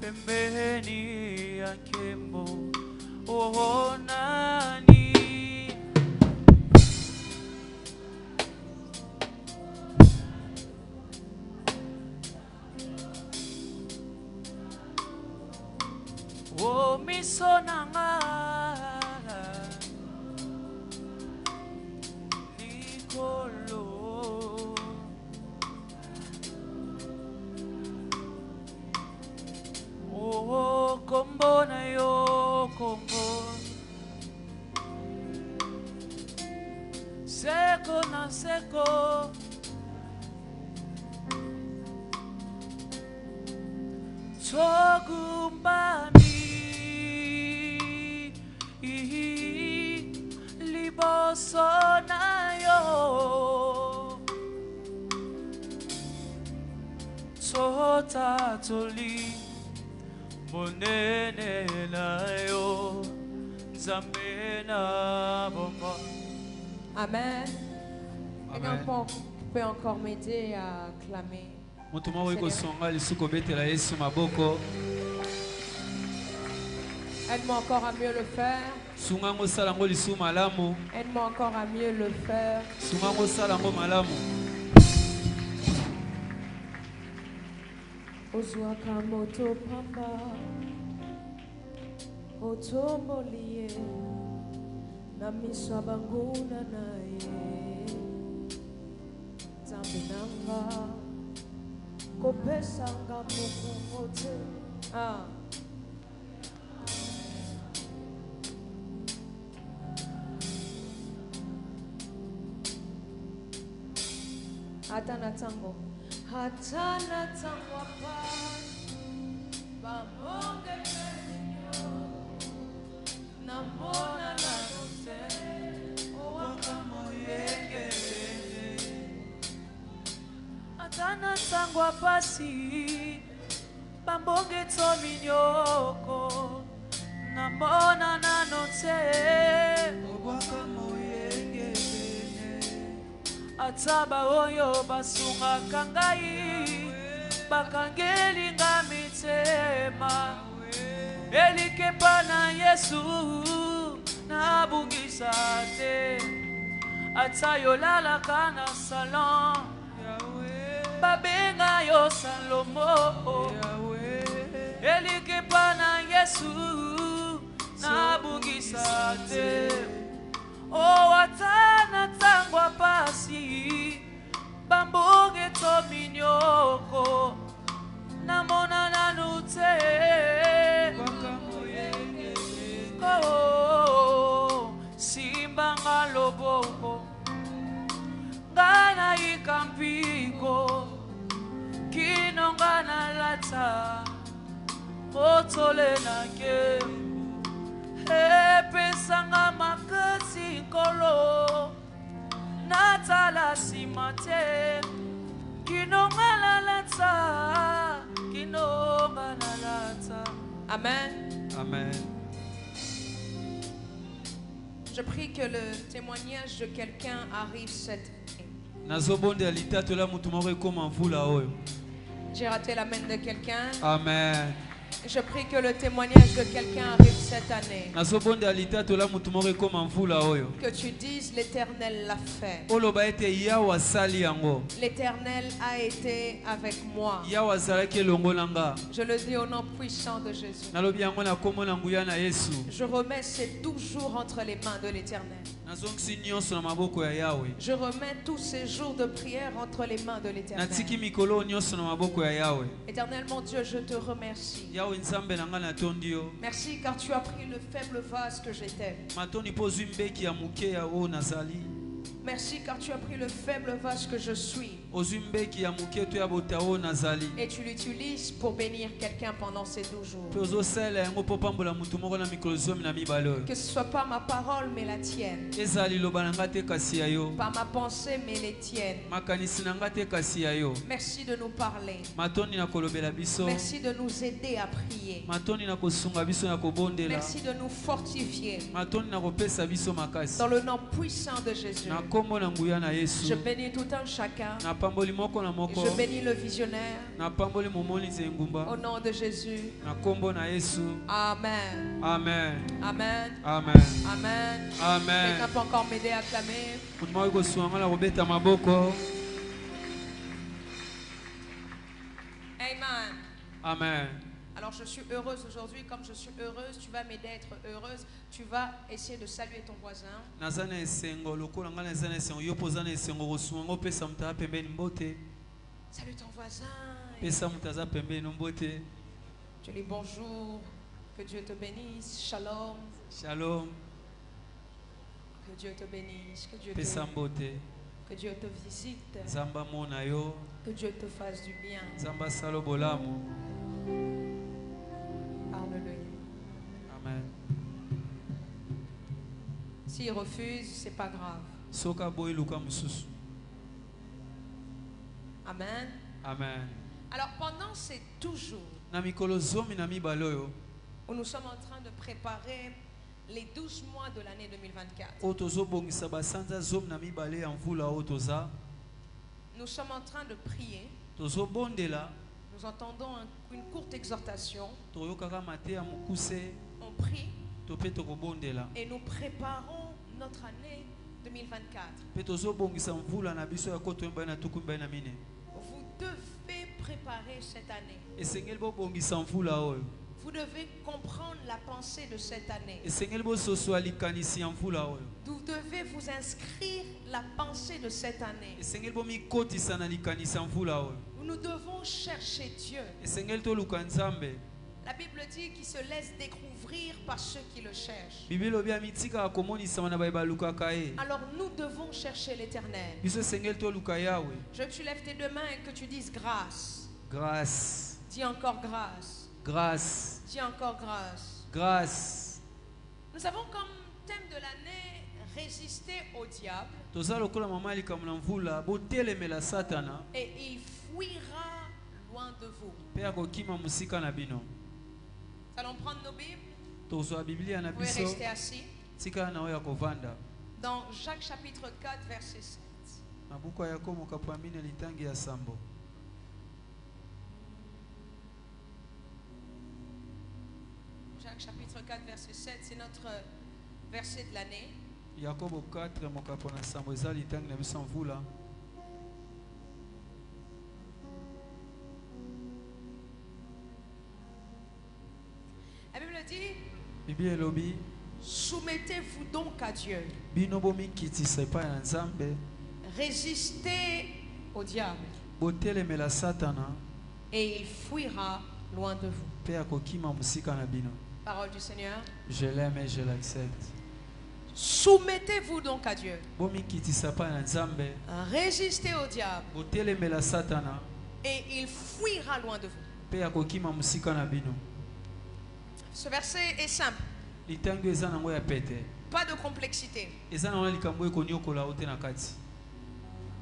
pembeni ya kembo oh nani oh misonanga Nicolo oh kombo na yo kombo seko na seko Chogumbani liboso na yo Chota toli monene na yo Nzambe na bomba. Amen. Quelqu'un peut encore m'aider à clamer. Aide-moi encore à mieux le faire. Aide-moi encore à mieux le faire. Ozwaka moto pamba otombolie na miso banguna naye Nzambe nanga kopesanga mokomote Hatana tango apa Bamonge penyo Namona na nose Owaka moyenge Hatana tango apasi Bambonge tominyoko Namona na nose Owaka moyenge Ataba oyo basunga kangai bakangeli ngamitema elikepa na Yesu nabungisa te atayolala kana salon babenga yo Salomo elikepa na Yesu nabungisa te oh atana tangwa pasi bamboge tominyoko namona nanute oh simba ngaloboko ngana ikampiko kinongana lata otole nake pesanga makasi kolo natala simate kinongana lata kinongana lata. Amen. Amen. Je prie que le témoignage de quelqu'un arrive cette année. J'ai raté la main de quelqu'un. Amen. Je prie que le témoignage de quelqu'un arrive cette année. Que tu dises l'Éternel l'a fait. L'Éternel a été avec moi. Je le dis au nom puissant de Jésus. Je remets ces 12 jours entre les mains de l'Éternel. Je remets tous ces jours de prière entre les mains de l'Éternel. Éternel mon Dieu, je te remercie. Merci car tu as pris le faible vase que j'étais. Merci car tu as pris le faible vase que je suis. Et tu l'utilises pour bénir quelqu'un pendant ces 12 jours. Que ce soit pas ma parole mais la tienne. Pas ma pensée mais les tiennes. Merci de nous parler. Merci de nous aider à prier. Merci de nous fortifier. Dans le nom puissant de Jésus. Je bénis tout un chacun. Je bénis le visionnaire. Au nom de Jésus. Amen. Amen. Amen. Amen. Amen. Amen. Quelqu'un peut encore m'aider à clamer? Amen. Amen. Alors je suis heureuse aujourd'hui, comme je suis heureuse, tu vas m'aider à être heureuse. Tu vas essayer de saluer ton voisin. Salue ton voisin. Tu dis bonjour, que Dieu te bénisse, shalom. Shalom. Que Dieu te bénisse, que Dieu te visite, que Dieu te fasse du bien. Alléluia. Amen. S'il refuse, c'est pas grave. Amen. Amen. Alors pendant ces 12 jours où nous sommes en train de préparer les 12 mois de l'année 2024, nous sommes en train de prier. Nous entendons une courte exhortation. On prie et nous préparons notre année 2024. Vous devez préparer cette année. Vous devez comprendre la pensée de cette année. Vous devez vous inscrire la pensée de cette année. Nous devons chercher Dieu. La Bible dit qu'il se laisse découvrir par ceux qui le cherchent. Alors nous devons chercher l'Éternel. Je veux que tu lèves tes deux mains et que tu dises grâce. Grâce. Dis encore grâce. Grâce. Dis encore grâce. Grâce. Nous avons comme thème de l'année résister au diable. Et il fuira loin de vous. Nous allons prendre nos Bibles. Vous pouvez rester assis. Dans Jacques chapitre 4 verset 7. Jacques chapitre 4 verset 7, c'est notre verset de l'année. La Bible dit, soumettez-vous donc à Dieu. Résistez au diable. Et il fuira loin de vous. Parole du Seigneur. Je l'aime et je l'accepte. Soumettez-vous donc à Dieu. Résistez au diable. Et il fuira loin de vous. Ce verset est simple. Pas de complexité.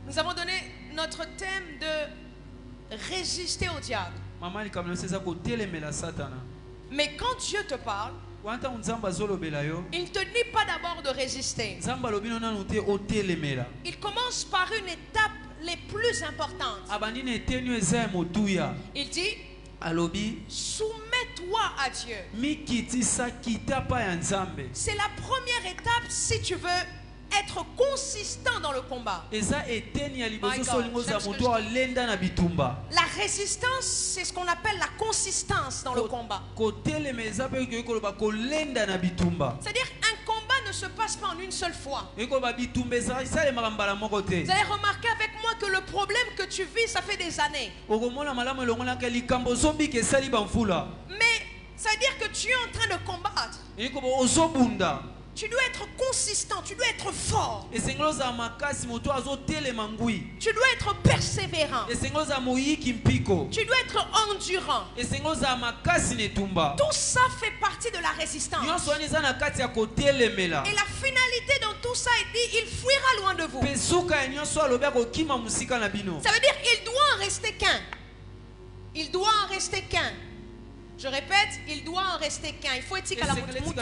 Nous avons donné notre thème de résister au diable. Mais quand Dieu te parle, il ne te dit pas d'abord de résister. Il commence par une étape les plus importantes. Il dit, soumets-toi à Dieu. C'est la première étape si tu veux être consistant dans le combat. La résistance, c'est ce qu'on appelle la consistance dans le combat. C'est-à-dire un combat ne se passe pas en une seule fois. Vous allez remarquer avec moi que le problème que tu vis, ça fait des années. Mais ça veut dire que tu es en train de combattre. Tu dois être consistant, tu dois être fort. Tu dois être persévérant. Tu dois être endurant. Tout ça fait partie de la résistance. Et la finalité dans tout ça est dit, il fuira loin de vous. Ça veut dire il doit en rester qu'un. Il doit en rester qu'un. Je répète, il doit en rester qu'un. Il faut étiquer la moutoumoko.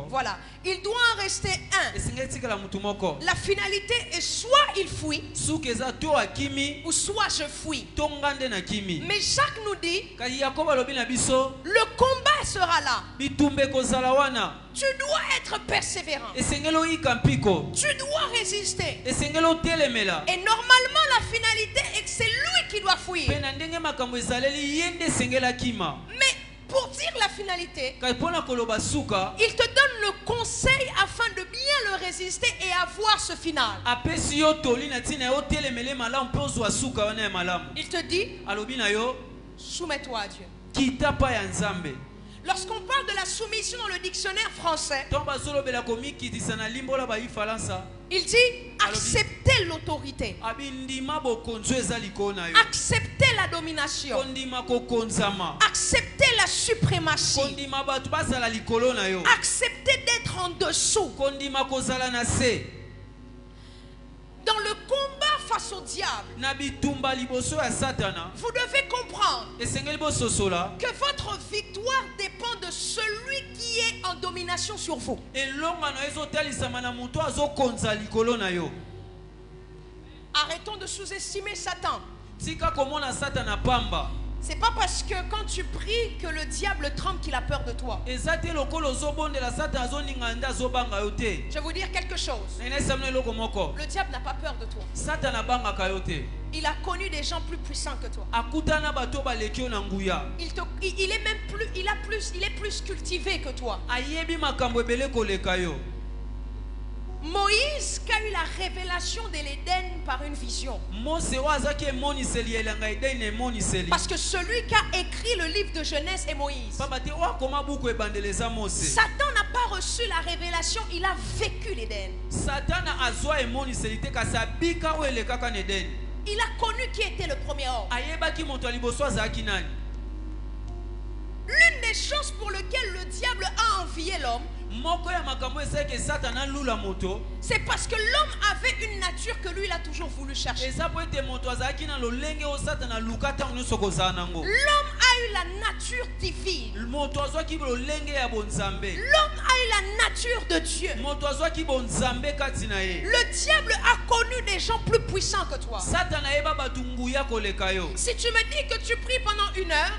Voilà. Il doit en rester un. La finalité est soit il fuit, ou soit je fuis. Mais Jacques nous dit, le combat sera là. Tu dois être persévérant. Tu dois résister. Et normalement, la finalité est que c'est lui qui doit fuir. Mais pour dire la finalité, il te donne le conseil afin de bien le résister et avoir ce final. Il te dit, soumets-toi à Dieu. Lorsqu'on parle de la soumission dans le dictionnaire français, il dit accepter l'autorité, accepter la domination, accepter la suprématie, accepter d'être en dessous. Dans le combat face au diable, vous devez comprendre que votre victoire dépend de celui qui est en domination sur vous. Arrêtons de sous-estimer Satan. C'est pas parce que quand tu pries que le diable tremble qu'il a peur de toi. Je vais vous dire quelque chose. Le diable n'a pas peur de toi. Il a connu des gens plus puissants que toi. Il est plus cultivé que toi. Moïse qui a eu la révélation de l'Éden par une vision. Parce que celui qui a écrit le livre de Genèse est Moïse. Satan n'a pas reçu la révélation, il a vécu l'Éden. Il a connu qui était le premier homme. L'une des choses pour lesquelles le diable a envié l'homme, c'est parce que l'homme avait une nature que lui il a toujours voulu chercher. L'homme a eu la nature divine. L'homme a eu la nature de Dieu. Le diable a connu des gens plus puissants que toi. Si tu me dis que tu pries pendant 1 heure,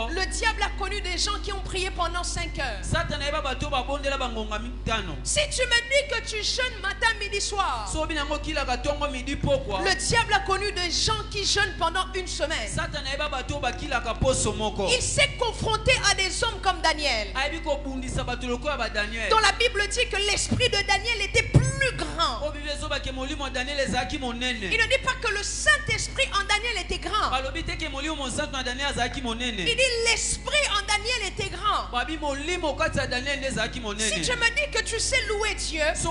le diable a connu des gens qui ont prié pendant 5 heures. Si tu me dis que tu jeûnes matin, midi, soir, le diable a connu des gens qui jeûnent pendant 1 semaine. Il s'est confronté à des hommes comme Daniel, dont la Bible dit que l'esprit de Daniel était plus grand. Il ne dit pas que le Saint-Esprit en Daniel était grand. Il dit l'esprit en Daniel était grand. Si tu me dis que tu sais louer Dieu, je te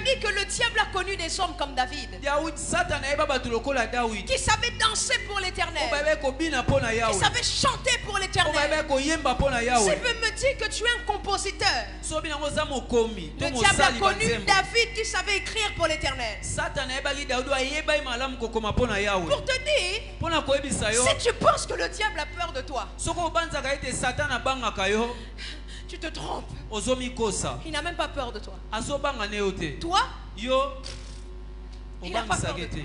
dis que le diable a connu des hommes comme David, qui savaient danser pour l'Éternel, qui savaient chanter pour l'Éternel. Si tu me dis que tu es un compositeur, le diable a connu David qui savait écrire pour l'Éternel. Pour te dire, si tu penses que le diable a peur de toi, tu te trompes. Il n'a même pas peur de toi. Toi, il n'a pas peur de toi.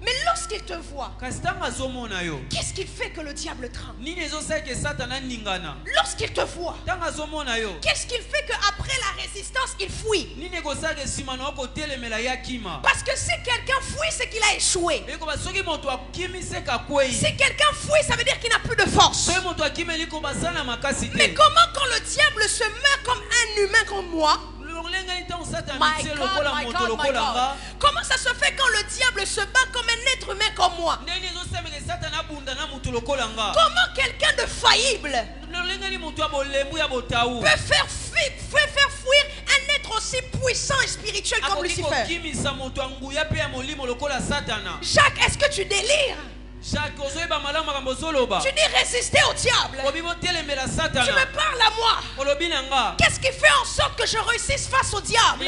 Mais lorsqu'il te voit, qu'est-ce qui fait que le diable tremble? Lorsqu'il te voit, qu'est-ce qu'il fait qu'après la résistance, il fuit? Parce que si quelqu'un fuit, c'est qu'il a échoué. Si quelqu'un fuit, ça veut dire qu'il n'a plus de force. Mais comment quand le diable se met comme un humain comme moi? My God. Comment ça se fait quand le diable se bat comme un être humain comme moi? Comment quelqu'un de faillible peut faire fuir un être aussi puissant et spirituel comme Lucifer? Jacques, est-ce que tu délires? Tu dis résister au diable. Tu me parles à moi. Qu'est-ce qui fait en sorte que je réussisse face au diable?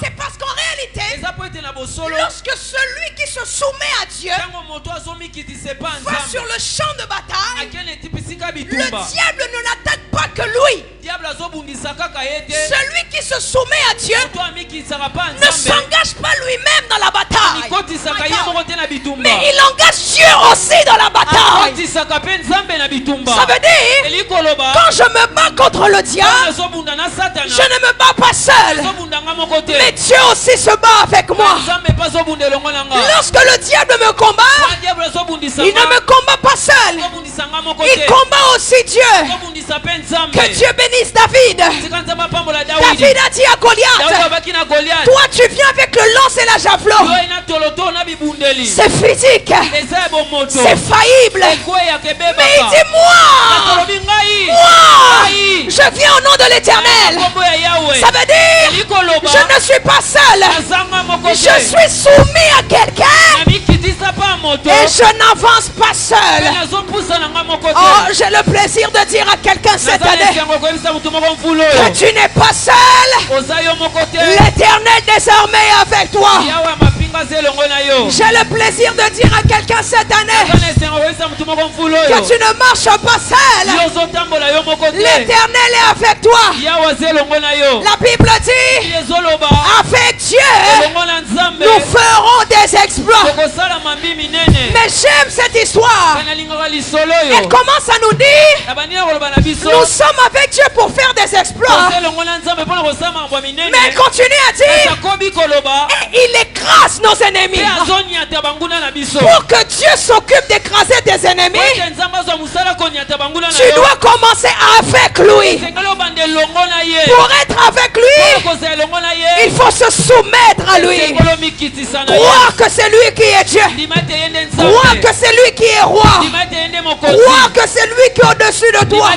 C'est parce qu'en réalité, lorsque celui qui se soumet à Dieu va sur le champ de bataille, le diable ne n'attaque pas que lui. Celui qui se soumet à Dieu ne s'engage pas lui-même dans la bataille, mais il engage Dieu aussi dans la bataille. Ça veut dire, quand je me bats contre le diable, je ne me bats pas seul, mais Dieu aussi se bat avec moi. Lorsque le diable me combat, il ne me combat pas seul, il combat aussi Dieu. Que Dieu bénisse David. David a dit à Goliath, toi tu viens avec le lance et la javelot. C'est physique, c'est faillible, mais il dit moi, je viens au nom de l'Éternel. Ça veut dire, je ne suis pas seul, je suis soumis à quelqu'un et je n'avance pas seul. Oh, j'ai le plaisir de dire à quelqu'un cette année que tu n'es pas seul. L'Éternel désormais est avec toi. J'ai le plaisir de dire à quelqu'un cette année que tu ne marches pas seul. L'Éternel est avec toi. La Bible dit, avec Dieu nous ferons des exploits. Mais j'aime cette histoire. Elle commence à nous dire, nous sommes avec Dieu pour faire des exploits. Mais elle continue à dire, et il écrase nos ennemis. Pour que Dieu s'occupe d'écraser tes ennemis, tu dois commencer avec lui. Pour être avec lui, il faut se soumettre à lui. Croire que c'est lui qui est Dieu. Croire que c'est lui qui est roi. Croire que c'est lui qui est au-dessus de toi.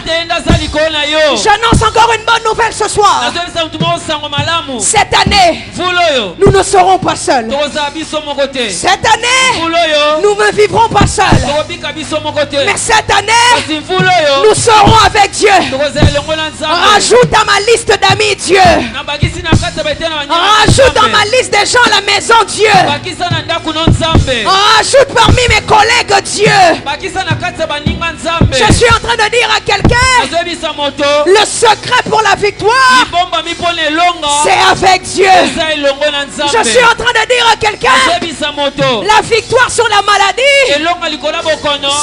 J'annonce encore une bonne nouvelle ce soir. Cette année, nous ne serons pas seuls. Cette année, nous ne vivrons pas seuls. Mais cette année, nous serons avec Dieu. Rajoute à ma liste d'amis Dieu. Rajoute dans ma liste des gens à la maison Dieu. Rajoute parmi mes collègues Dieu. Je suis en train de dire à quelqu'un, le secret pour la victoire, c'est avec Dieu. Je suis en train de dire à quelqu'un, la victoire sur la maladie,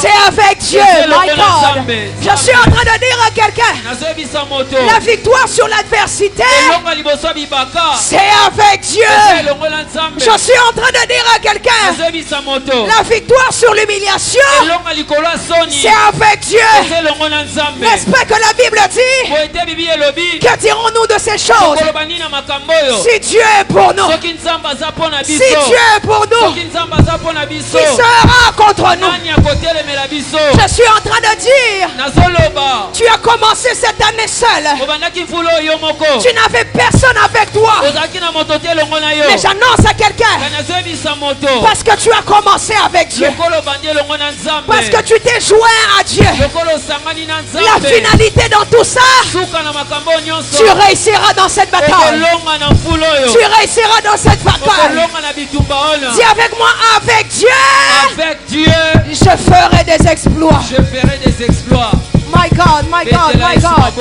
c'est avec Dieu. My God. Je suis en train de dire à quelqu'un, la victoire sur l'adversité, c'est avec Dieu. Je suis en train de dire à quelqu'un, la victoire sur l'humiliation, c'est avec Dieu. N'est-ce pas que la Bible dit, que dirons-nous de ces choses? Si Dieu est pour nous, si Dieu est pour nous, qui sera contre nous? Je suis en train de dire, tu as commencé cette année seul. Tu n'avais personne avec toi. Mais j'annonce à quelqu'un, parce que tu as commencé avec Dieu, parce que tu t'es joint à Dieu, la finalité dans tout ça, tu réussiras dans cette bataille. Tu réussiras dans cette bataille. Dis avec moi, avec Dieu, je ferai des exploits. My God, my God, my God.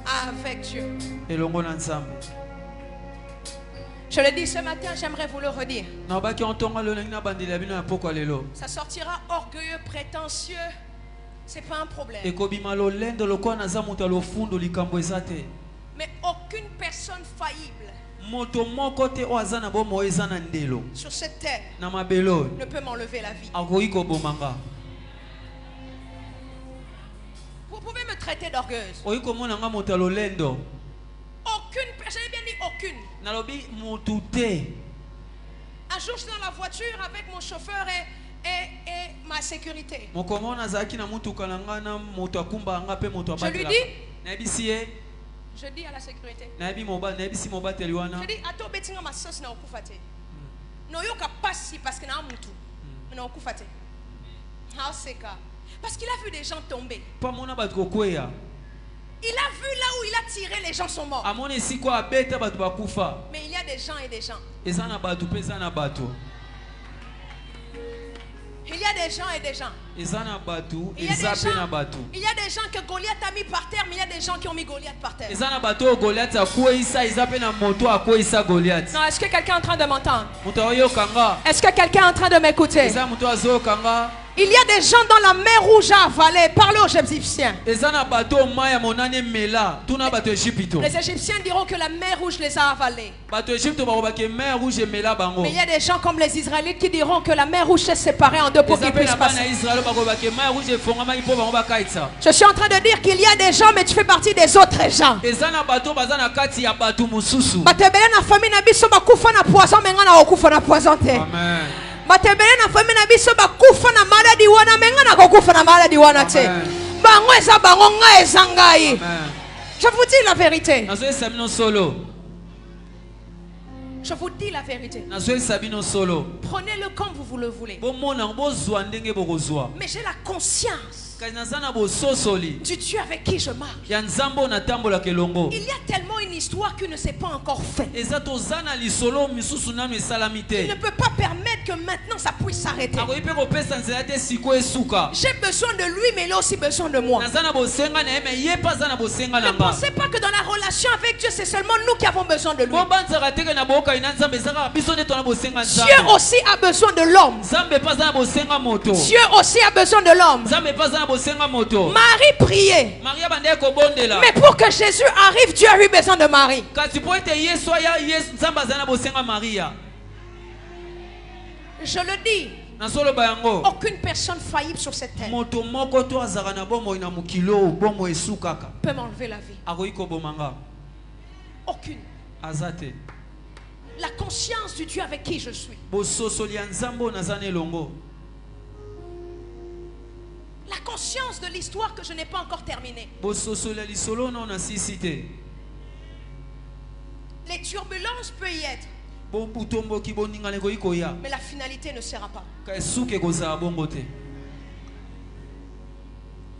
Avec Dieu. Je le dis ce matin, j'aimerais vous le redire. Ça sortira orgueilleux, prétentieux. C'est pas un problème. Mais aucune personne faillible sur cette terre ne peut m'enlever la vie. Vous pouvez me traiter d'orgueilleuse. Aucune personne, j'ai bien dit aucune. Un jour, je suis dans la voiture avec mon chauffeur et ma sécurité. Je lui dis, je dis à la sécurité. Je dis, attends, betinga ma sauce na okufate. No yoka passi parce que na mutu. Na okufate. Parce qu'il a vu des gens tomber. Il a vu là où il a tiré, les gens sont morts. Mais il y a des gens et des gens. Il y a des gens et des gens. Il y a des gens que Goliath a mis par terre, mais il y a des gens qui ont mis Goliath par terre. Non, est-ce que quelqu'un est en train de m'entendre? Est-ce que quelqu'un est en train de m'écouter? Il y a des gens dans la mer Rouge à avaler. Parlez aux Égyptiens. Les Égyptiens diront que la mer Rouge les a avalés. Mais il y a des gens comme les Israélites qui diront que la mer Rouge s'est séparée en deux pour qu'ils puissent passer. Je suis en train de dire qu'il y a des gens, mais tu fais partie des autres gens. Amen. Batebele na famille na biso bakufa na maladi wana menga na kokufa na maladi wana te. Bango eza bango nga eza ngai. Je vous dis la vérité. Je vous dis la vérité. Prenez-le comme vous le voulez. Mais j'ai la conscience du Dieu avec qui je marche. Il y a tellement une histoire qui ne s'est pas encore faite. Il ne peut pas permettre que maintenant ça puisse s'arrêter. J'ai besoin de lui, mais il a aussi besoin de moi. Ne pensez pas que dans la relation avec Dieu, c'est seulement nous qui avons besoin de lui. Dieu aussi a besoin de l'homme. Dieu aussi a besoin de l'homme. Marie priait. Mais pour que Jésus arrive, Dieu a eu besoin de Marie. Je le dis. Aucune personne faillible sur cette terre peut m'enlever la vie. Aucune. La conscience du Dieu avec qui je suis. La conscience de l'histoire que je n'ai pas encore terminée. Les turbulences peuvent y être. Mais la finalité ne sera pas.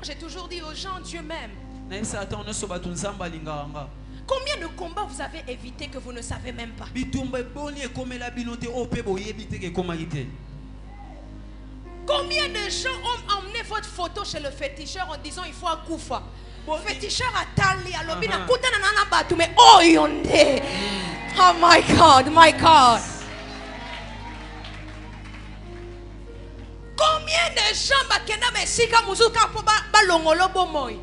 J'ai toujours dit aux gens, Dieu m'aime. Combien de combats vous avez évité que vous ne savez même pas? Combien de gens ont emmené votre photo chez le féticheur en disant il faut un koufa? Le féticheur a tali à l'objet na kutana na batu mais oh yonde. Oh my God, my God. Combien de gens bakenda mesika muzuka po ba longolo bomoy?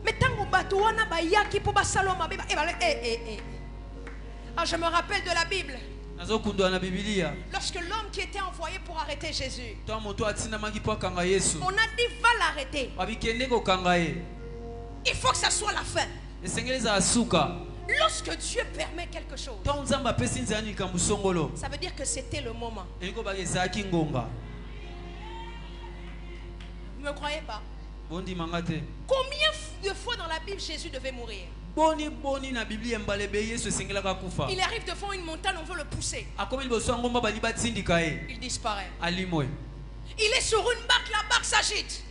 Mais tango batu wana ba yaki po ba saloma be Ah, je me rappelle de la Bible. Lorsque l'homme qui était envoyé pour arrêter Jésus, on a dit va l'arrêter. Il faut que ça soit la fin. Lorsque Dieu permet quelque chose, ça veut dire que c'était le moment. Vous ne me croyez pas? Combien de fois dans la Bible Jésus devait mourir? Il arrive devant une montagne, on veut le pousser. Il disparaît. Il est sur une barque, la barque s'agite.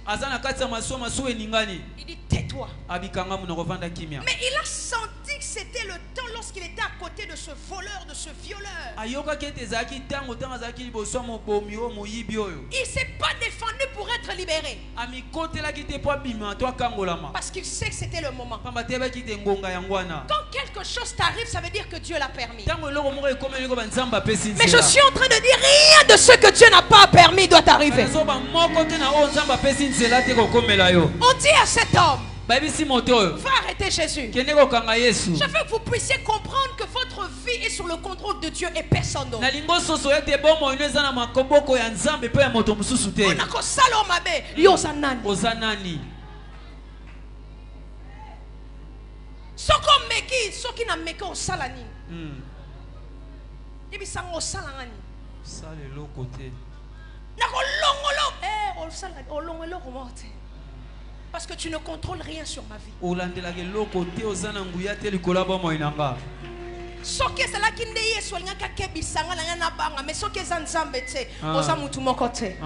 Il dit tais-toi. Mais il a senti que c'était le temps lorsqu'il était à côté de ce voleur, de ce violeur. Il ne s'est pas défendu pour être libéré. Parce qu'il sait que c'était le moment. Quand quelque chose t'arrive, ça veut dire que Dieu l'a permis. Mais je suis en train de dire rien de ce que Dieu n'a pas permis doit arriver. On dit à cet homme, va arrêter Jésus. Je veux que vous puissiez comprendre que votre vie est sur le contrôle de Dieu et personne d'autre. Parce que tu ne contrôles rien sur ma vie. Soki ezala kinde Yesu alingaka kebisanga na banga mais soki eza nzambe te oza mutu moko te.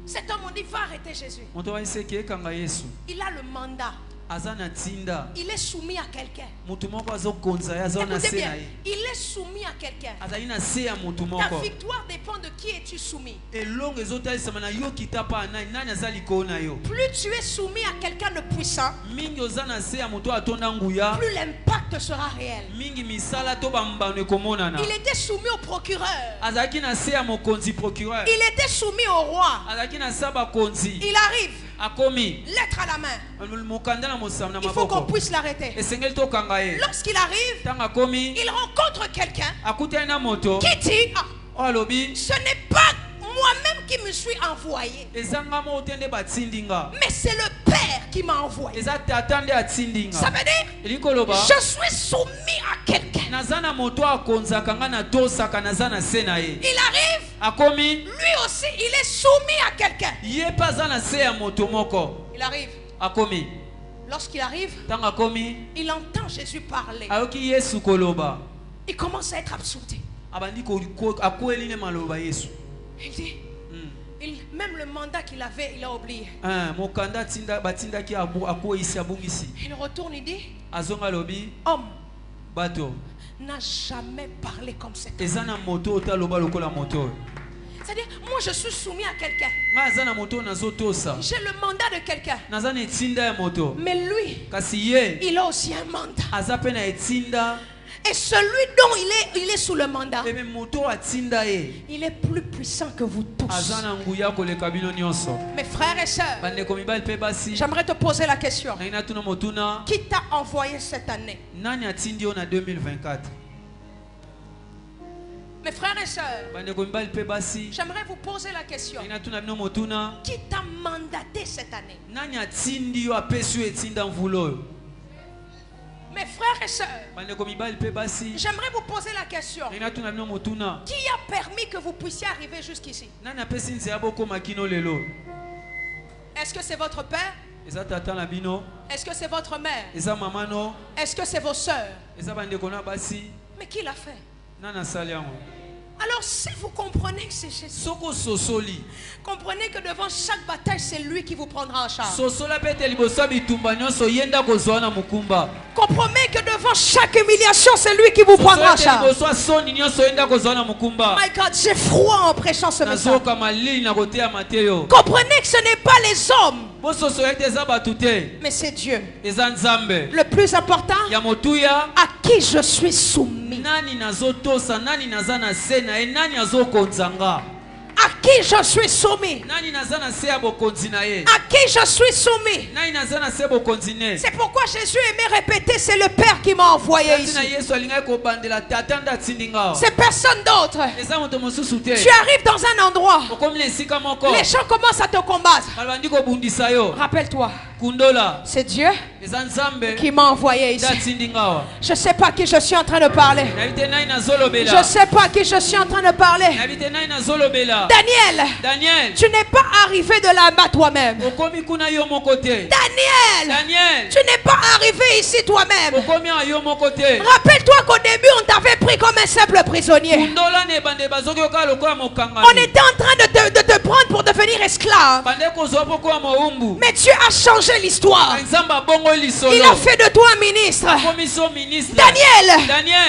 Cet homme on dit va arrêter Jésus. Il a le mandat. Il est soumis à quelqu'un. Écoutez bien, il est soumis à quelqu'un. Ta victoire dépend de qui es-tu soumis. Plus tu es soumis à quelqu'un de puissant, plus l'impact sera réel. Il était soumis au procureur. Il était soumis au roi. Il arrive. Lettre à la main. Il faut qu'on puisse l'arrêter. Lorsqu'il arrive, il rencontre quelqu'un qui dit ce n'est pas moi-même qui me suis envoyé, mais c'est le Père qui m'a envoyé. Ça veut dire je suis soumis à quelqu'un. Il arrive, lui aussi il est soumis à quelqu'un. Il arrive. Lorsqu'il arrive, il entend Jésus parler. Il commence à être absorbé. Il dit, même le mandat qu'il avait, il a oublié. Il retourne, il dit, homme n'a jamais parlé comme cet homme. C'est-à-dire, moi je suis soumis à quelqu'un. J'ai le mandat de quelqu'un. Mais lui, il a aussi un mandat. Et celui dont il est sous le mandat, il est plus puissant que vous tous. Mes frères et sœurs, j'aimerais te poser la question. Qui t'a envoyé cette année? Mes frères et sœurs, j'aimerais vous poser la question. Qui t'a mandaté cette année? Mes frères et sœurs, j'aimerais vous poser la question. Qui a permis que vous puissiez arriver jusqu'ici? Est-ce que c'est votre père? Est-ce que c'est votre mère? Est-ce que c'est vos sœurs? Mais qui l'a fait? Alors si vous comprenez que c'est Jésus, comprenez que devant chaque bataille, c'est lui qui vous prendra en charge. Comprenez que devant chaque humiliation, c'est lui qui vous prendra en charge. My God, j'ai froid en prêchant ce message. Comprenez que ce n'est pas les hommes, mais c'est Dieu. Le plus important, à qui je suis soumis. À qui je suis soumis? À qui je suis soumis? C'est pourquoi Jésus aimait répéter, c'est le Père qui m'a envoyé ici. C'est personne d'autre. Tu arrives dans un endroit, les gens commencent à te combattre. Rappelle-toi, c'est Dieu qui m'a envoyé ici. Je ne sais pas à qui je suis en train de parler. Je ne sais pas à qui je suis en train de parler. Daniel, tu n'es pas arrivé de là-bas toi-même. Daniel, tu n'es pas arrivé ici toi-même. Rappelle-toi qu'au début on t'avait pris comme un simple prisonnier. On était en train de te prendre pour devenir esclave. Mais Dieu a changé l'histoire. Il a fait de toi un ministre. Daniel,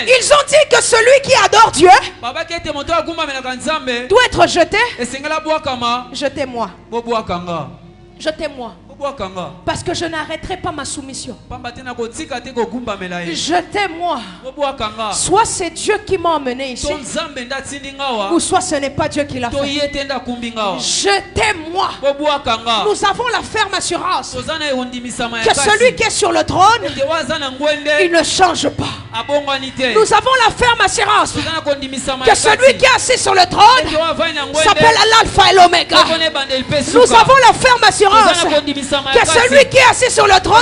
ils ont dit que celui qui adore Dieu doit être jeté. Jetez-moi. Jetez-moi. Parce que je n'arrêterai pas ma soumission. Jetez-moi. Soit c'est Dieu qui m'a emmené ici, ou soit ce n'est pas Dieu qui l'a fait. Jetez-moi. Nous avons la ferme assurance que celui qui est sur le trône, il ne change pas. Nous avons la ferme assurance que celui qui est assis sur le trône s'appelle l'alpha et l'oméga. Nous avons la ferme assurance que celui qui est assis sur le trône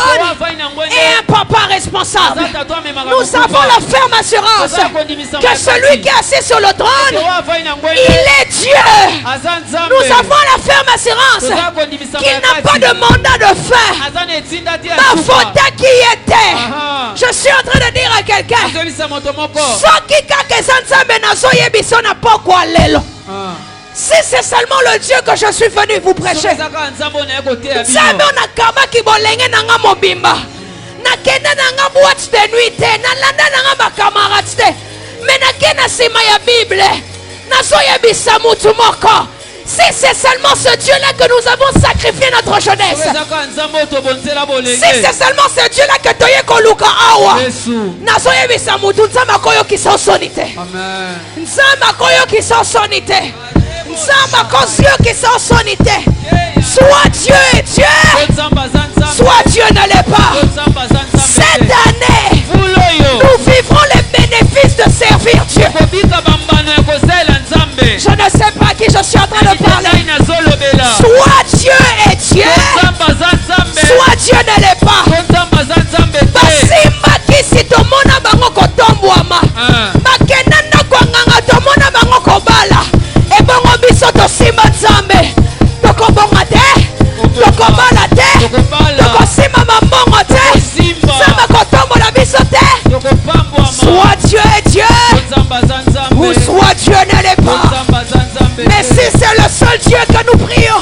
est un papa responsable. Nous avons la ferme assurance que celui qui est assis sur le trône, il est Dieu. Nous avons la ferme assurance qu'il n'a pas de mandat de fin. Ma faute qui était. Je suis en train de dire à quelqu'un, si c'est seulement le Dieu que je suis venu vous prêcher, si c'est seulement ce Dieu-là que nous avons sacrifié notre jeunesse, si c'est seulement ce Dieu-là que tu as koluka awa, nazoye bisamutu nzamba koyo kisosonite, nzamba koyo kisosonite, nzamba koyo kisosonite. Soit Dieu est Dieu, soit Dieu ne l'est pas. Cette année, nous vivrons les bénéfices de servir Dieu. Je ne sais pas à qui je suis en train de parler. Soit Dieu est Dieu, soit Dieu ne l'est pas. Basimba kisi tomona bango kotombwama, bakenanda kwanganga tomona bango kobala, ebongo biso tosimba nzambe, tokobonga te, tokobala te, tokosima mambongo te, nzambe kotombola biso te. Soit Dieu est Dieu, ou soit Dieu ne l'est pas. Mais si c'est le seul Dieu que nous prions,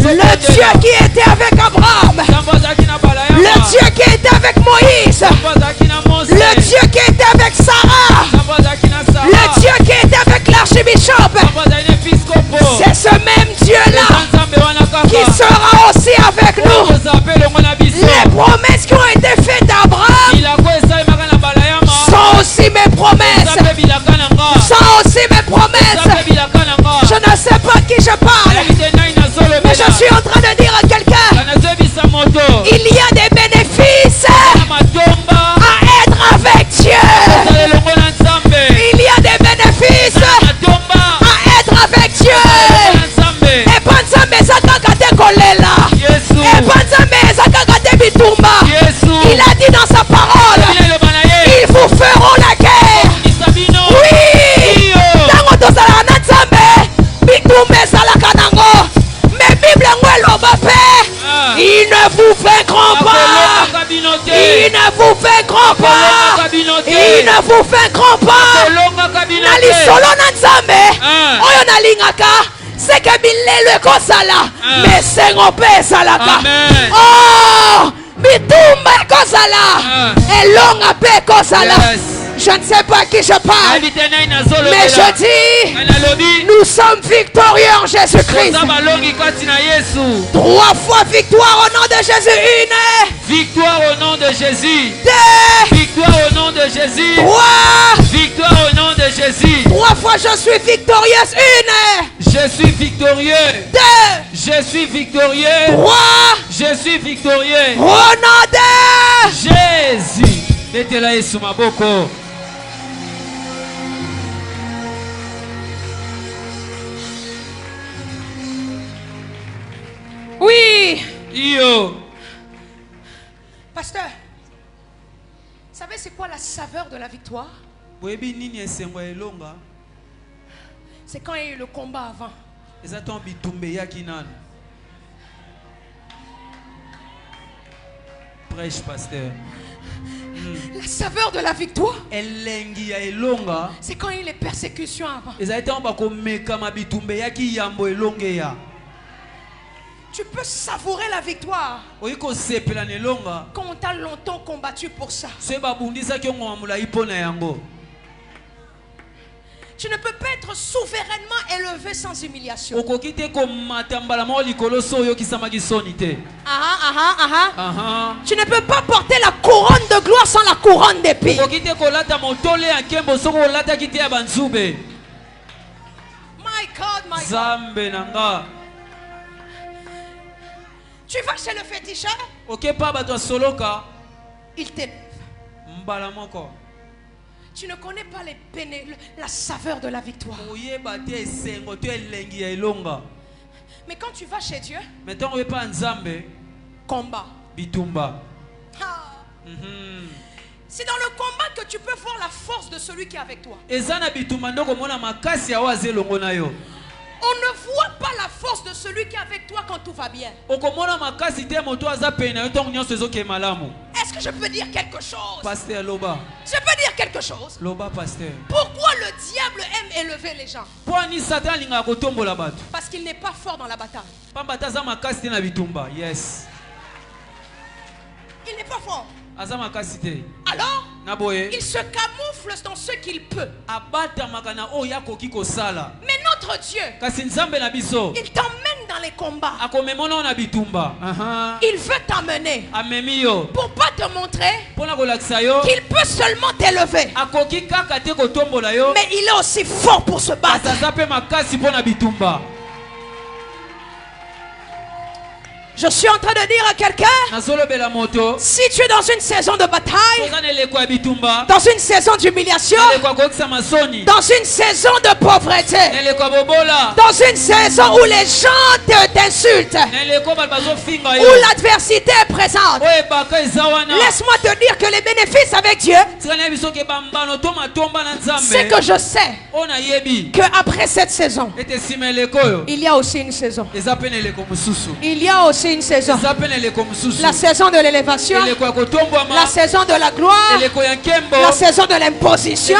le Dieu qui était avec Abraham, le Dieu qui était avec Moïse, le Dieu qui était avec Sarah, le Dieu qui était avec l'archibishop, c'est ce même Dieu-là qui sera aussi avec nous. Les promesses qui ont été faites à Abraham sont aussi mes promesses. Sont aussi mes promesses. Je ne sais pas qui je parle, mais je suis en train de dire à quelqu'un, il y a des bénéfices à être avec Dieu. Il y a des bénéfices à être avec Dieu. Et pensa mes akakate kolela. Et pensa mes akakate bitumba. Il a dit dans sa parole, ils vous feront la guerre. Oui. Tango tozala na nzambe bitumba ezalaka nango. Mais Bible ngwelo bape. Ils ne vous vaincront pas. Ils ne vous vaincront pas. Ils ne vous vaincront pas. Nali solo na nzambe. Oyo nalingaka. C'est que bilelo ekosala. Mais sengo pe esalaka. Oh, bitumba ekosala. Elonga pe ekosala. Je ne sais pas à qui je parle, mais je dis, nous sommes victorieux en Jésus-Christ. 3 fois victoire au nom de Jésus. 1. Victoire au nom de Jésus. 2. Victoire au nom de Jésus. 3. Victoire au nom de Jésus. 3 fois je suis victorieuse. 1. Je suis victorieux. 2. Je suis victorieux. 3. Je suis victorieux. Au nom de Jésus. Mettez-la Yesu maboko. Oui. Yo. Pasteur, vous savez c'est quoi la saveur de la victoire? C'est quand il y a eu le combat avant. Prêche, pasteur. La saveur de la victoire, c'est quand il y a eu les persécutions avant. Tu peux savourer la victoire quand on t'a longtemps combattu pour ça. Tu ne peux pas être souverainement élevé sans humiliation. Tu ne peux pas porter la couronne de gloire sans la couronne d'épines. My God, my God. Tu vas chez le féticheur, il t'élève. Tu ne connais pas la saveur de la victoire. Mais quand tu vas chez Dieu, combat. Bitumba. C'est dans le combat que tu peux voir la force de celui qui est avec toi. On ne voit pas la force de celui qui est avec toi quand tout va bien. Est-ce que je peux dire quelque chose? Pasteur Loba. Je peux dire quelque chose? Loba, pasteur. Pourquoi le diable aime élever les gens? Parce qu'il n'est pas fort dans la bataille. Yes. Il n'est pas fort. Alors, il se camoufle dans ce qu'il peut. Mais notre Dieu, il t'emmène dans les combats. Il veut t'amener pour pas te montrer qu'il peut seulement t'élever, mais il est aussi fort pour se battre. Je suis en train de dire à quelqu'un, si tu es dans une saison de bataille, dans une saison d'humiliation, dans une saison de pauvreté, dans une saison où les gens t'insultent, où l'adversité est présente, laisse-moi te dire que les bénéfices avec Dieu, c'est que je sais qu'après cette saison, il y a aussi une saison. Il y a aussi une saison. La saison de l'élévation, la saison de la gloire, la saison de l'imposition,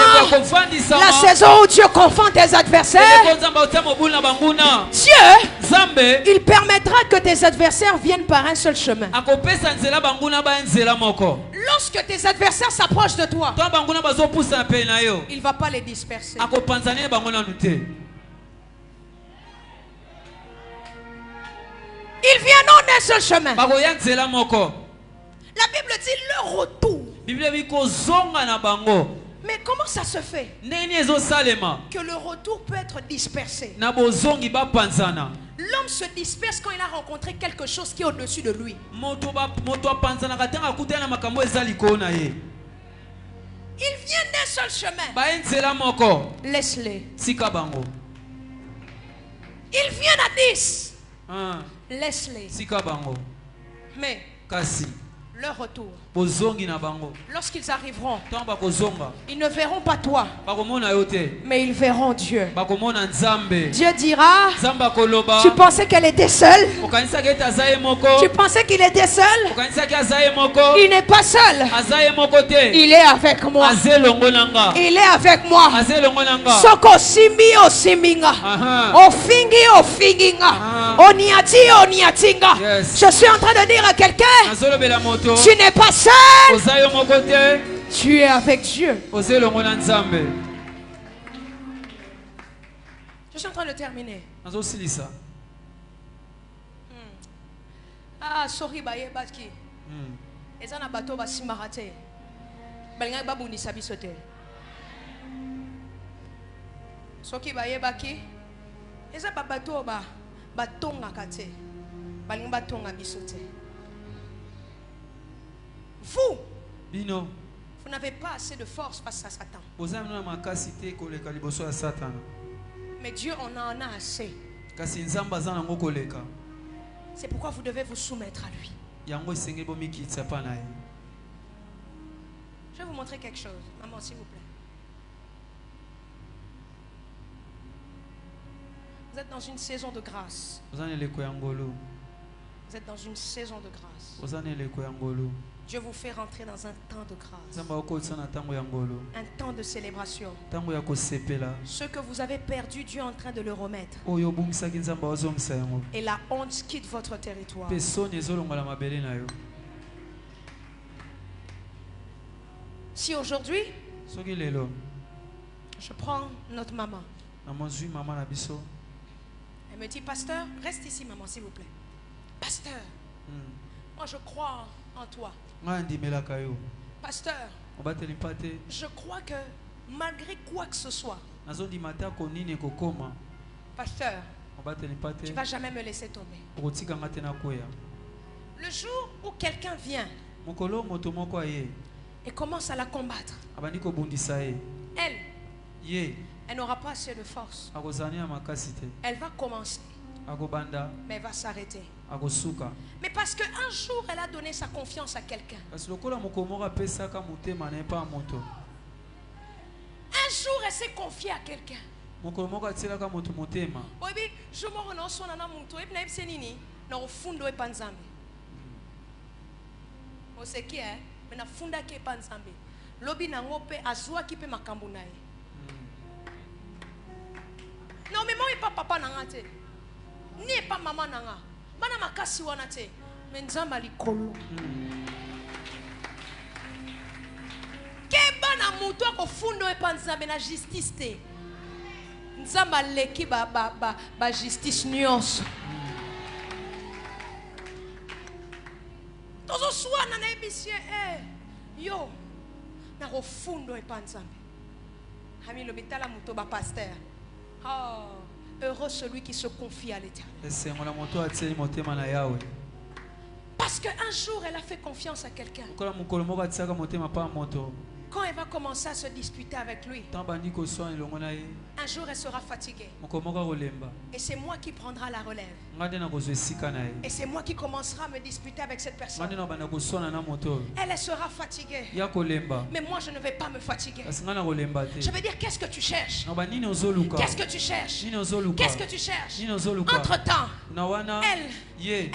la saison où Dieu confond tes adversaires. Dieu, il permettra que tes adversaires viennent par un seul chemin. Lorsque tes adversaires s'approchent de toi, il ne va pas les disperser. Ils viennent en un seul chemin. La Bible dit le retour. Mais comment ça se fait que le retour peut être dispersé? L'homme se disperse quand il a rencontré quelque chose qui est au-dessus de lui. Ils viennent d'un seul chemin. Laisse-les. Ils viennent à 10. Laisse-les. Mais leur retour, lorsqu'ils arriveront, ils ne verront pas toi, mais ils verront Dieu. Dieu dira, tu pensais qu'elle était seule? Tu pensais qu'il était seul? Il n'est pas seul. Il est avec moi. Il est avec moi. Soko simbi o simbinga, o fingi o finginga, o niati o niatinga. Je suis en train de dire à quelqu'un, tu n'es pas seul. Tu es avec Dieu. Je suis en train de terminer. Ah, sorry, baye baki. Ezana bato ba simbarate. Balinga babundi sabi sote. Soki baye baki. Eza bato ba batonga kate. Balinga batonga bisote. Vous, vous n'avez pas assez de force face à Satan. Mais Dieu en a assez. C'est pourquoi vous devez vous soumettre à lui. Je vais vous montrer quelque chose. Maman, s'il vous plaît. Vous êtes dans une saison de grâce. Vous êtes dans une saison de grâce. Dieu vous fait rentrer dans un temps de grâce, un temps de célébration. Ce que vous avez perdu, Dieu est en train de le remettre. Et la honte quitte votre territoire. Si aujourd'hui, je prends notre maman, elle me dit, pasteur, reste ici maman s'il vous plaît. Pasteur, moi je crois en toi. Pasteur, je crois que malgré quoi que ce soit, pasteur, tu ne vas jamais me laisser tomber. Le jour où quelqu'un vient et commence à la combattre, elle n'aura pas assez de force. Elle va commencer mais elle va s'arrêter. Mais parce qu'un jour, elle a donné sa confiance à quelqu'un. Un jour, elle s'est confiée à quelqu'un. Oui, je me renonce à un mouton. Et puis, je suis au fond de Panzambe. Vous savez qui est? Mais na funda ke Panzambe. Lobi na ngope azwa ki pe makambo na ye. Non, mais moi, pas papa nanga te. Ni pas maman nanga. Bana makasi wana te. Mais nzamba likolo. Ke bana muto ko fundo e Panzambe na justice te. Nzamba leki ba justice nyonso. Tozo swana na ebisie yo na ko fundo e Panzambe. Ami lo bitala muto ba pasteur. Oh, heureux celui qui se confie à l'Éternel. Parce qu'un jour, elle a fait confiance à quelqu'un. Quand elle va commencer à se disputer avec lui, un jour, elle sera fatiguée. Et c'est moi qui prendra la relève. Et c'est moi qui commencera à me disputer avec cette personne. Elle sera fatiguée. Mais moi, je ne vais pas me fatiguer. Je vais dire, qu'est-ce que tu cherches? Qu'est-ce que tu cherches? Qu'est-ce que tu cherches? Entre-temps,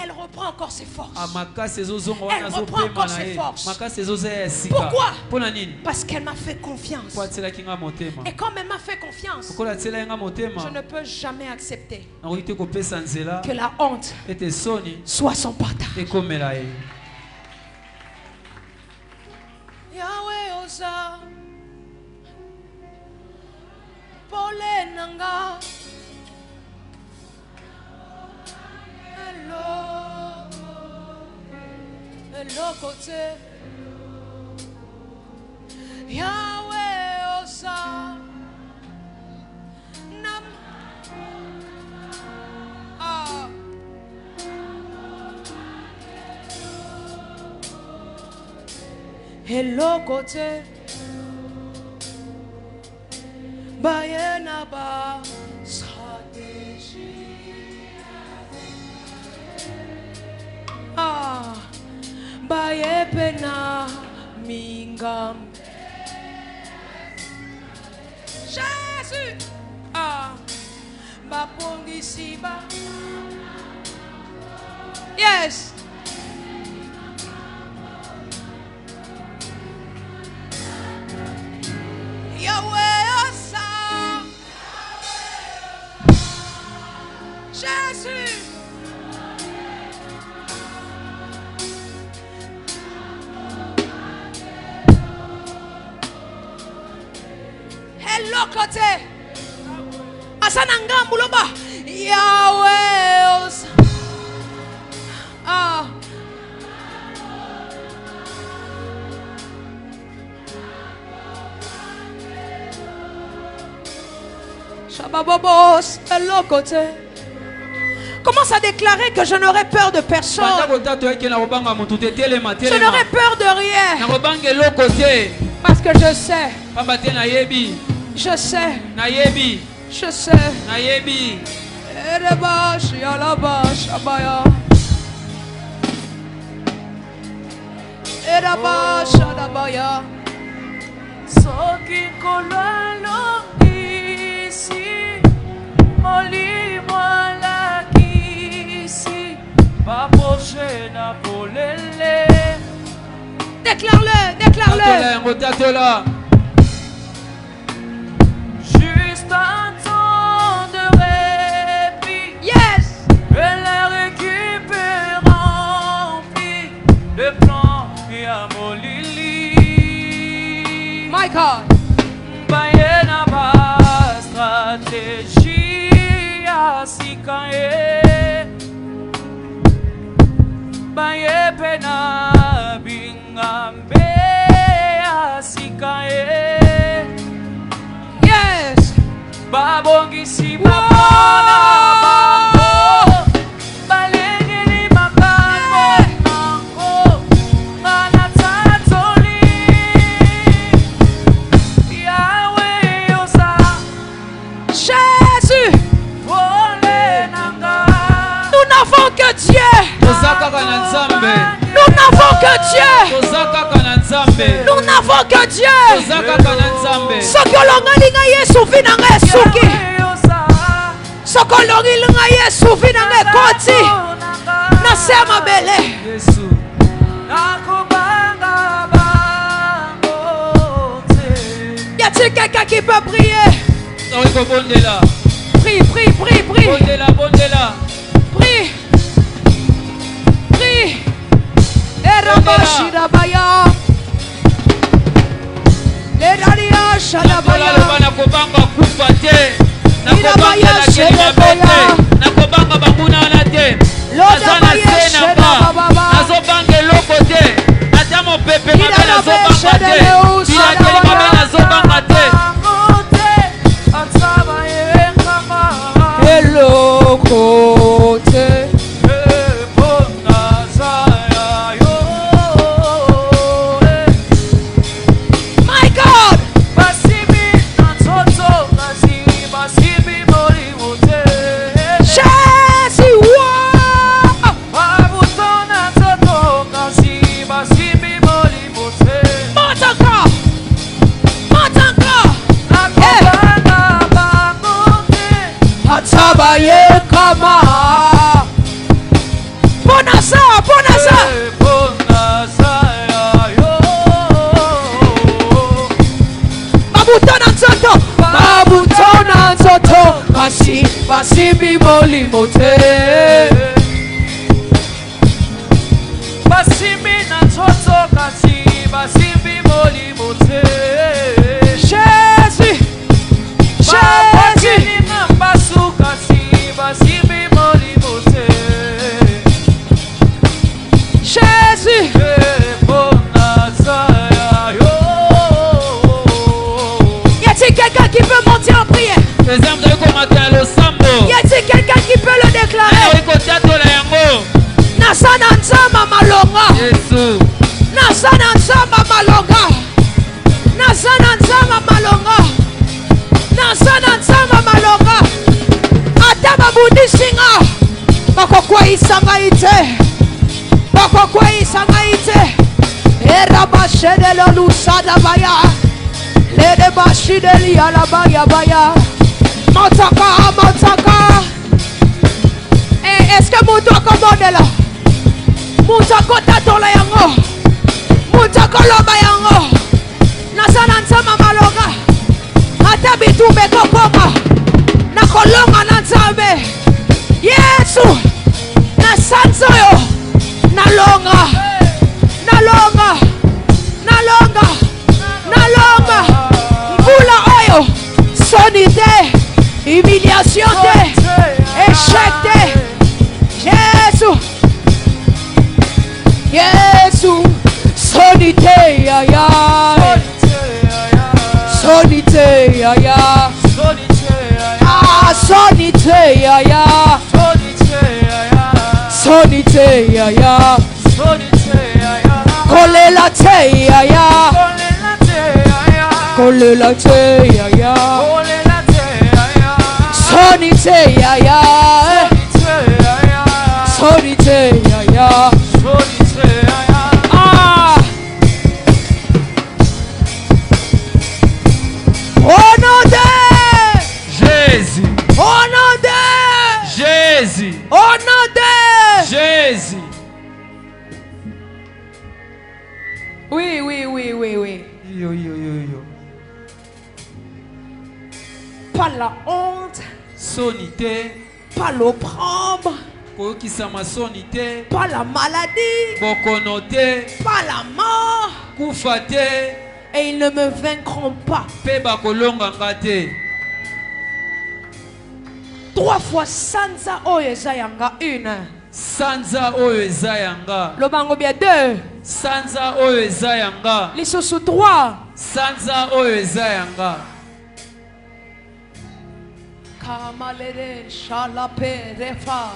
elle reprend encore ses forces. Elle reprend encore ses forces. Pourquoi? Parce qu'elle m'a fait confiance. Et comme elle m'a fait confiance, je ne peux jamais accepter que la honte soit son partage. Yahweh osa Pole nanga Hello côté Yahweh osa nam Hello côté Bayena ba stratégie Baye pena mingam Jésus Bapongi ba Yes Yahweh osa Jésus Hello côté Asana ngambu loba Yahweh osa Shababobos, hello côté. Commence à déclarer que je n'aurai peur de personne. Je n'aurai peur de rien. Parce que je sais. Je sais. Je sais. Soki kolalo ici, moli mwala kisi, papoche na polele. Déclare-le, déclare-le. Juste un temps de répit. Yes. Elle récupère rempli de plans et à molili. My God. Bayena ba stratégie asikaye. Baye pena bingambe asikaye. Yes. Babongi si babona bango. Balengeli makambo mango. Manatatoli. Yahweh osa. Jésus. Vole nanga. Nous n'avons que Dieu. Nous n'avons que Dieu. Sokolonga linga Yesu vinanga suki. Sokolonga linga Yesu vinanga koti. Nasema bele. Y a-t-il quelqu'un qui peut prier? Prie, prie, prie, prie. Prie. Prie. Erabashirabaya. Leraria shalabaya. Irabaya shelabaya. Lodabaya shelababa. Basibi moli mote. Basibi na toto kasi basibi moli mote. Jésus, Jésus. Na basu kasi basibi moli mote. Jésus. Y a-t-il quelqu'un qui peut monter en prière? Y a-t-il quelqu'un qui peut le déclarer? Nasana nzamba malonga. Nasana nzamba malonga. Nasana nzamba malonga. Nasana nzamba malonga. Ata babundisinga. Bakokwa isanga ite. Bakokwa isanga ite. Era bashede lo lusada baya. Lede bashide li ala baya baya. Montaka, montaka. Est-ce que mon doigt commande là? Montako tatola yango. Montako loba yango. Nasana nzama malonga. Ata bitumbe kokoka. Nakolonga na nzambe. Yesu. Nasanzoyo. Nalonga. Nalonga. Nalonga. Nalonga. Mvula oyo. Sonité. Humiliation de échec de Jésus. Jésus. Sonité ya. Sonité ya. Ah, sonité ya. Sonité ya. Colle la te ya. Colle la te ya. Sonité ya ya. Sonité ya ya. Ah. Au nom de Jésus. Au nom de Jésus. Au nom de Jésus. Oui, oui, oui, oui, oui. Yo, yo, yo, yo. Pas la honte. Sonité. Pas l'opprobre. Kokisama sonité. Pas la maladie. Bokonoté. Pas la mort. Kufate. Et ils ne me vaincront pas. Peba kolonga ngate. 3 fois sanza oyo ezayanga 1. Sanza oyo ezayanga. Lobango bia 2. Sanza oyo ezayanga. Lisusu 3. Sanza oyo ezayanga. Kamalere shalape refa.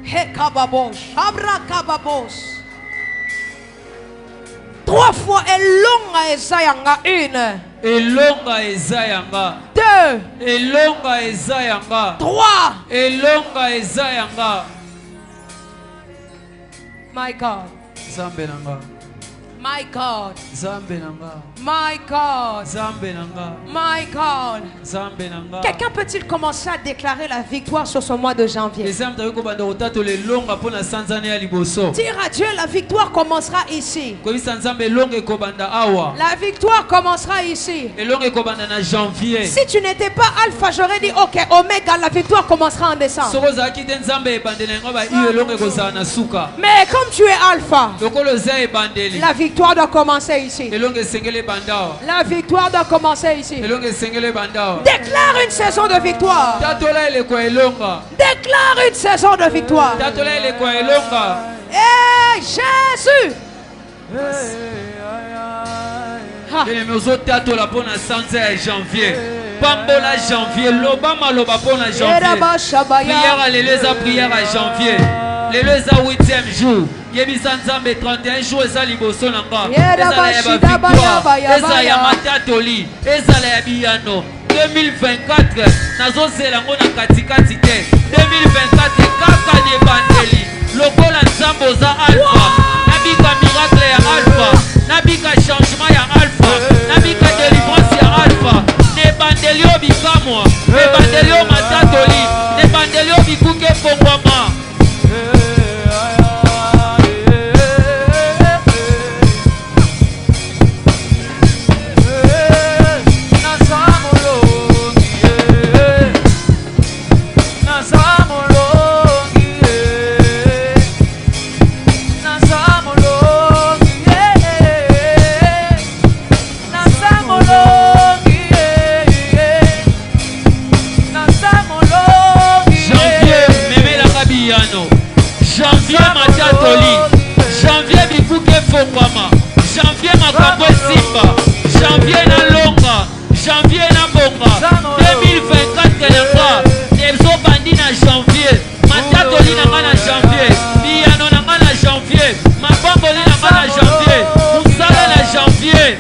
Hekababos. Abrakababos. 3 fois elonga ezayanga 1. Elonga ezayanga. 2. Elonga ezayanga. 3. Elonga ezayanga. My God. Zambe nanga. My God. Zambe nanga. My God. Zambe nanga. My God. Zambe nanga. Quelqu'un peut-il commencer à déclarer la victoire sur ce mois de janvier? Dire à Dieu, la victoire commencera ici. La victoire commencera ici. Si tu n'étais pas alpha, j'aurais dit ok, oméga, la victoire commencera en décembre. Mais comme tu es alpha, la victoire doit commencer ici. La victoire doit commencer ici. Déclare une saison de victoire. Déclare une saison de victoire. Et Jésus. Pambola janvier, lobama loba pona janvier. Prière alléluia, prière à janvier. Alléluia 8e jour. Yebisa nzambe 31 jours eza liboso nanga. Ezala ya victoire, ezala ya matatoli, ezala ya biyano. 2024 nazozela ngo na katikati te. 2024 kaka ni ebandeli. Lokola nzambe oza alpha. Nabika miracle ya alpha. Nabika changement ya alpha. Nabika délivrance ya alpha. Nebandelio bikamwa, nebandelio matatoli, nebandelio bikuke pongwama. Janvier matatoli, janvier bikuke fongwama, janvier makambo simba, janvier na longa, janvier na bonga, 2024 nanga, nezo bandi na janvier, matatoli nanga na janvier, piano nanga na janvier, mabamboli nanga na janvier, musala na janvier.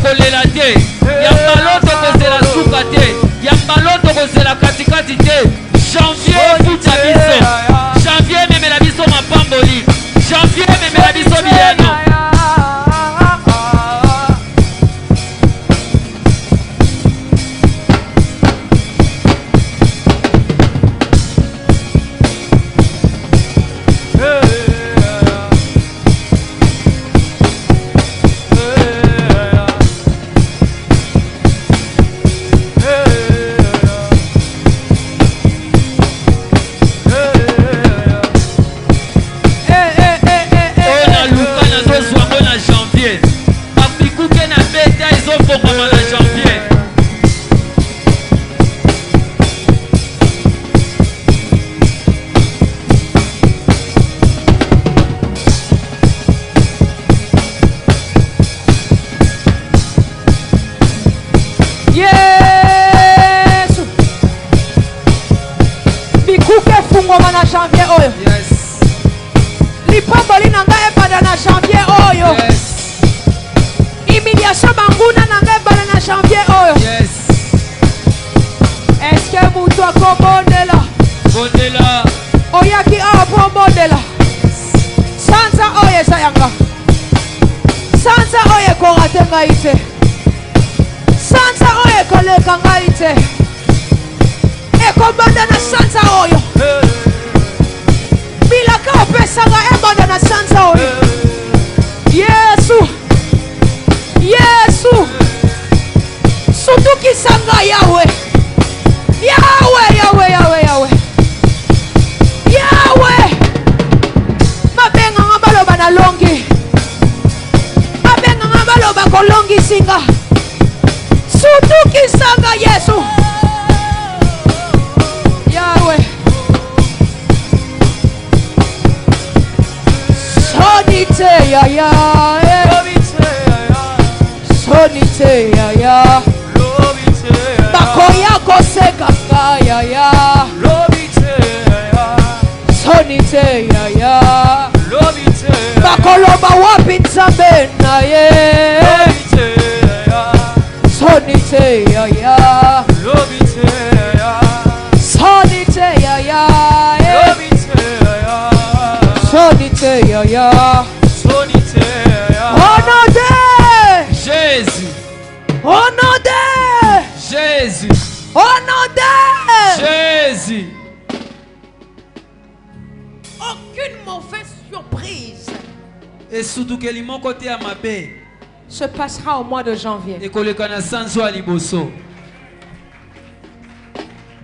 Kolela te, yambaloto kozela suka te, yambaloto kozela katikati te. Janvier futa biso, janvier memela biso mapamboli, janvier memela biso biyano. Janvier oyo. Yes. Lipamboli nanga ebanda na janvier oyo. Yes. Humiliation banguna nanga ebanda na janvier oyo. Yes. Est-ce que mutu akobondela? Bondela. Oyaki apo bondela. Sansa oye sayanga. Sansa oye korate ngai te. Sansa oye koleka ngai te. Ekobanda na sansa oyo. Bilaka opesanga ebanda na sansa oyo. Yesu. Yesu. Sutukisanga Yahweh. Yahweh, Yahweh, Yahweh, Yahweh. Yahweh. Mabenga ngabaloba na longi. Mabenga ngabaloba kolongi singa. Sutukisanga Yesu. Yahweh. Sonite ya ya. Sonite ya ya. Bakoya koseka ya ya. Sonite ya ya. Bakoloba wapi nzambe na ye. Sonite ya ya. Lobite ya. Sonite ya ya. Lobite ya. Sonite ya ya. Sonite ya. Au nom de Jésus. Au nom de Jésus. Au nom de Jésus. Aucune mauvaise surprise Et surtout que mon côté à ma baie se passera au mois de janvier. Et que le canassanzo à liboso.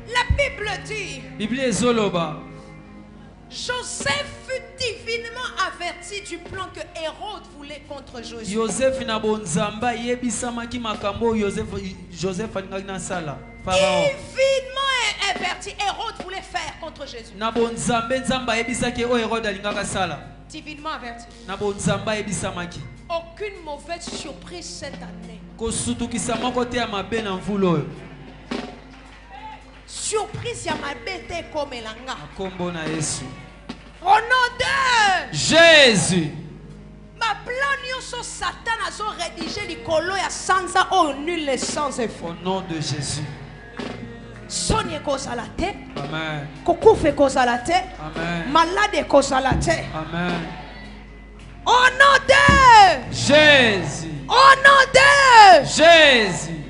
La Bible dit Bible ezoloba. Joseph fut divinement averti du plan que Hérode voulait contre Josué. Joseph na bonzamba yebisama ki makambo Joseph alingaki na sala. Divinement averti, Hérode voulait faire contre Jésus. Na bonzambe nzamba yebisaki o Hérode alingaka sala. Divinement averti. Na bonzamba yebisamaki. Aucune mauvaise surprise cette année. Ko sutukisa moko te ya mabe na mvula oyo. Surprise ya mabe te komelanga. Kombo na Yesu. Au nom de Jésus. Ma plan nyonso Satan azo rédiger likolo ya sanza o nul et sans effet. Au nom de Jésus. Sonia kozala te. Amen. Kokufe kozala te. Amen. Malade kozala te. Amen. Au nom de Jésus. Au nom de Jésus.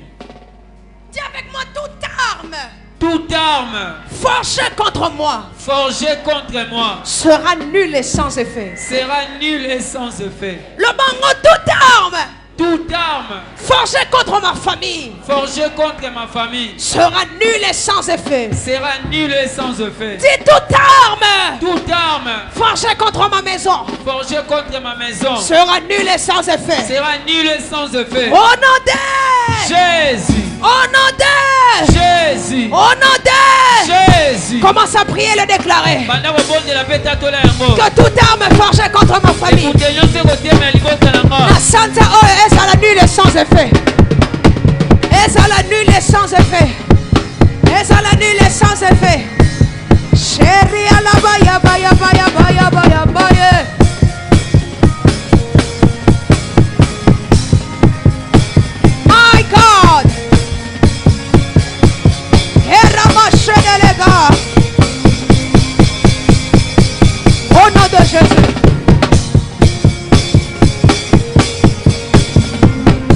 Dis avec moi toute arme. Toute arme forgée contre moi. Forgée contre moi. Sera nulle et sans effet. Sera nulle et sans effet. Le bango toute arme. Toute arme forgée contre ma famille. Forgée contre ma famille. Sera nulle et sans effet. Sera nulle et sans effet. Dis toute arme. Toute arme forgée contre ma maison. Forgée contre ma maison. Sera nulle et sans effet. Sera nulle et sans effet. Au nom de Jésus. Au nom de Jésus. Au nom de Jésus. Commence à prier et le déclarer. Que toute arme forgée contre ma famille. La Santa est à la nulle et sans effet. Est à la nulle et sans effet. Est à la nulle et sans effet. Chérie à la baya baya baya baya baya baya. My God. Au nom de Jésus.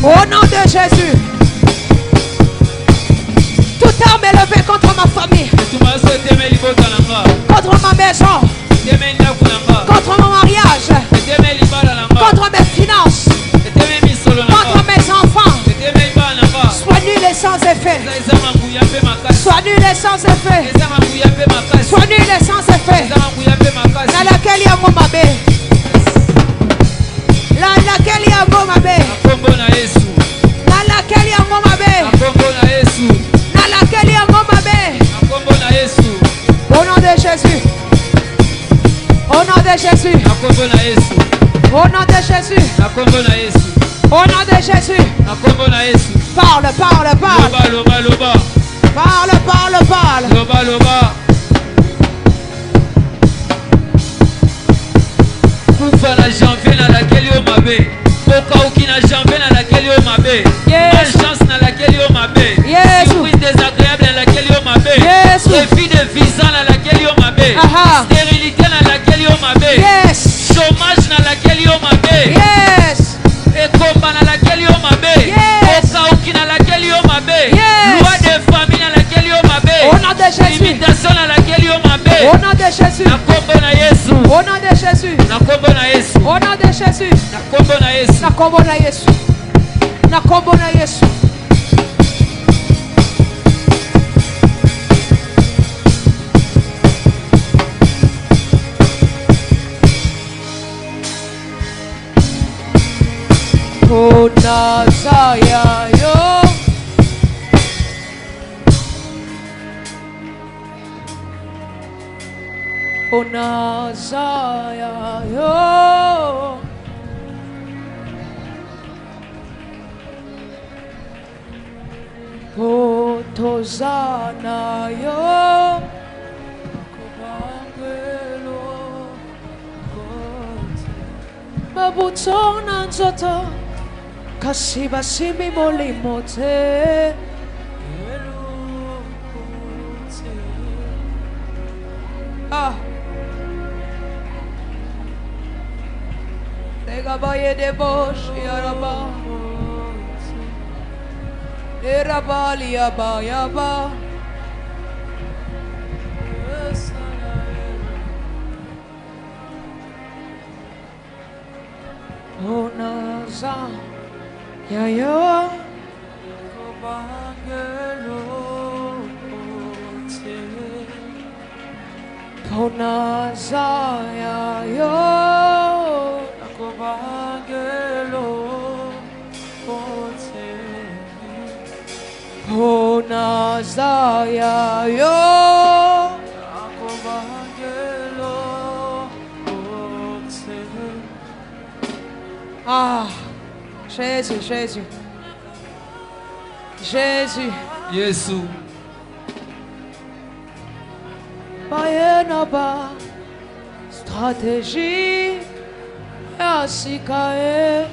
Au nom de Jésus. Toute arme est levée contre ma famille. Contre ma maison. Contre mon mariage. Contre mes finances. Contre mes enfants. Sois nul et sans effet. Sois nul et sans effet. Sois nul et sans effet. Dans laquelle il y a mon mabé. Dans laquelle il y a mon mabé. Dans laquelle il y a mon mabé. Dans laquelle il y a mon mabé. Au nom de Jésus. Au nom de Jésus. Au nom de Jésus. Au nom de Jésus. Parle, parle, parle. Parle, parle, parle. Kufa na janvier na laquelle yo mabe. Pokauki na janvier na laquelle yo mabe. Malchance na laquelle yo mabe. Surprise désagréable na laquelle yo mabe. Refus de visa na laquelle yo mabe. Stérilité na laquelle yo mabe. Chômage na laquelle yo mabe. Ekomba na laquelle yo mabe. Pokauki na laquelle yo mabe. Loi de famille na laquelle yo mabe. Limitation na laquelle yo mabe. Au nom de Jésus. Na kombo na Yesu. Au nom de Jésus. Na kombo na Yesu. Au nom de Jésus. Na kombo na Yesu. Na kombo na Yesu. Na kombo na Yesu. Onazaya yo. Onazaya yo. Otozana yo. Mabutona nzoto. Kasiba simi moli mote. Ah. Tegabaye de bosh yaraba. Erabali yaba yaba. Onaza ya ya. Onaza ya ya. Onaza ya ya. Ah, Jésus, Jésus. Jésus. Jésus. Bayenaba stratégie asikae.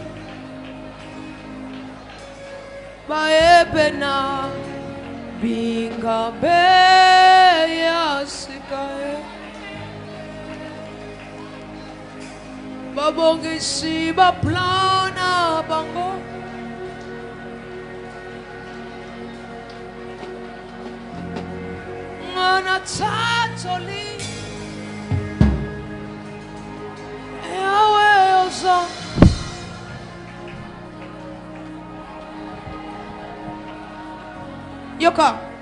Baebena bingabe asikae. Babongisi ba plana bango. Ngana tatoli. Yawe oza. Yoka.